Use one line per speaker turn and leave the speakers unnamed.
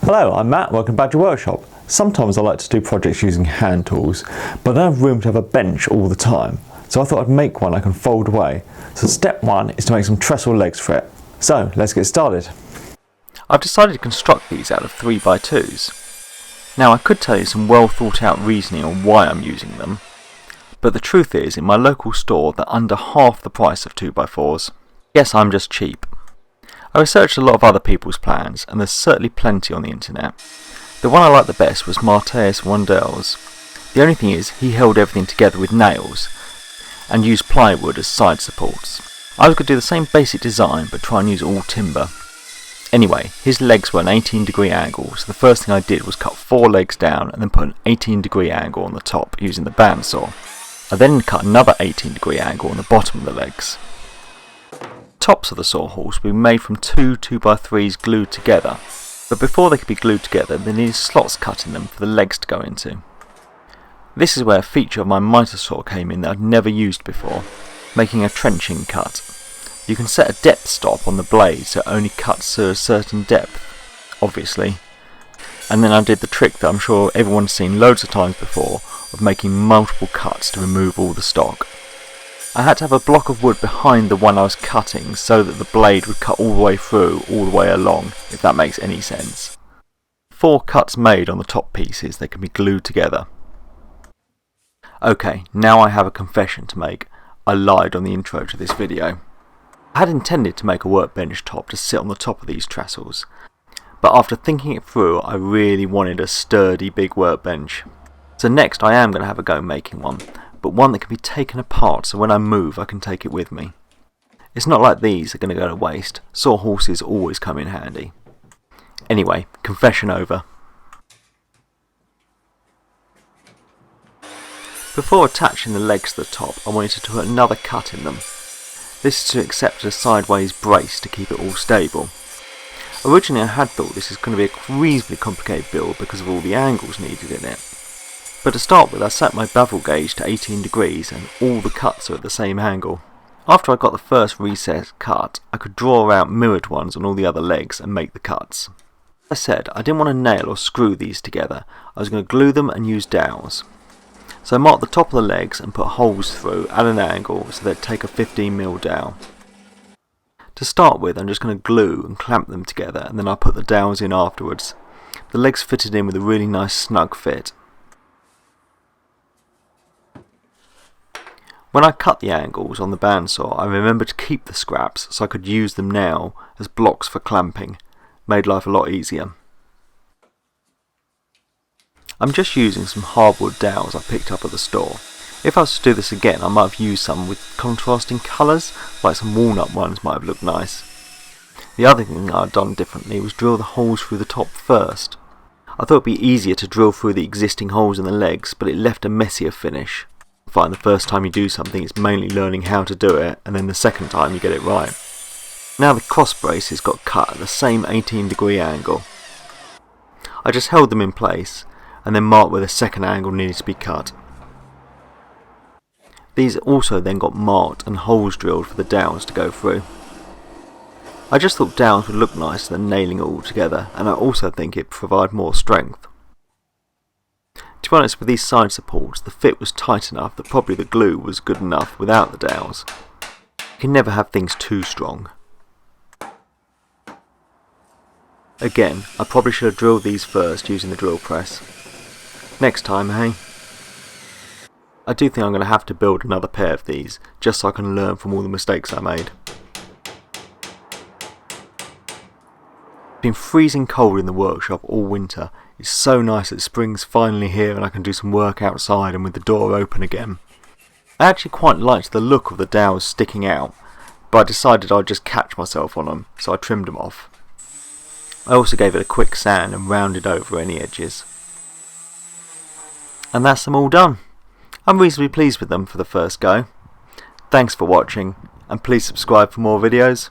Hello, I'm Matt, welcome back to Workshop. Sometimes I like to do projects using hand tools, but I don't have room to have a bench all the time. So I thought I'd make one I can fold away. So step one is to make some trestle legs for it. So let's get started.
I've decided to construct these out of 3x2s. Now I could tell you some well thought out reasoning on why I'm using them, but the truth is in my local store they're under half the price of 2x4s. Yes, I'm just cheap. I researched a lot of other people's plans, and there's certainly plenty on the internet. The one I liked the best was Mateus Rondel's. The only thing is, he held everything together with nails, and used plywood as side supports. I was going to do the same basic design, but try and use all timber. Anyway, his legs were an 18-degree angle, so the first thing I did was cut 4 legs down, and then put an 18-degree angle on the top using the bandsaw. I then cut another 18-degree angle on the bottom of the legs. Tops of the Sawhorse were made from two 2x3s glued together, but before they could be glued together they needed slots cut in them for the legs to go into. This is where a feature of my miter saw came in that I'd never used before, making a trenching cut. You can set a depth stop on the blade so it only cuts to a certain depth, obviously, and then I did the trick that I'm sure everyone's seen loads of times before of making multiple cuts to remove all the stock. I had to have a block of wood behind the one I was cutting so that the blade would cut all the way through, all the way along, if that makes any sense. 4 cuts made on the top pieces that can be glued together. Okay, now I have a confession to make. I lied on the intro to this video. I had intended to make a workbench top to sit on the top of these trestles, but after thinking it through I really wanted a sturdy big workbench. So next I am going to have a go making one, but one that can be taken apart so when I move I can take it with me. It's not like these are going to go to waste. Sawhorses always come in handy. Anyway, confession over. Before attaching the legs to the top I wanted to put another cut in them. This is to accept a sideways brace to keep it all stable. Originally I had thought this is going to be a reasonably complicated build because of all the angles needed in it. But to start with I set my bevel gauge to 18 degrees and all the cuts are at the same angle. After I got the first recessed cut I could draw out mirrored ones on all the other legs and make the cuts. As I said, I didn't want to nail or screw these together, I was going to glue them and use dowels. So I marked the top of the legs and put holes through at an angle so they'd take a 15mm dowel. To start with I'm just going to glue and clamp them together and then I'll put the dowels in afterwards. The legs fitted in with a really nice snug fit. When I cut the angles on the bandsaw I remembered to keep the scraps so I could use them now as blocks for clamping. Made life a lot easier. I'm just using some hardwood dowels I picked up at the store. If I was to do this again I might have used some with contrasting colours, like some walnut ones might have looked nice. The other thing I had done differently was drill the holes through the top first. I thought it would be easier to drill through the existing holes in the legs, but it left a messier finish. I find the first time you do something it's mainly learning how to do it, and then the second time you get it right. Now the cross braces got cut at the same 18-degree angle. I just held them in place and then marked where the second angle needed to be cut. These also then got marked and holes drilled for the dowels to go through. I just thought dowels would look nicer than nailing it all together, and I also think it provide more strength. To be honest, with these side supports the fit was tight enough that probably the glue was good enough without the dowels. You can never have things too strong. Again, I probably should have drilled these first using the drill press. Next time, hey? I do think I'm going to have to build another pair of these, just so I can learn from all the mistakes I made. It's been freezing cold in the workshop all winter. It's so nice that spring's finally here and I can do some work outside and with the door open again. I actually quite liked the look of the dowels sticking out, but I decided I'd just catch myself on them, so I trimmed them off. I also gave it a quick sand and rounded over any edges. And that's them all done. I'm reasonably pleased with them for the first go. Thanks for watching, and please subscribe for more videos.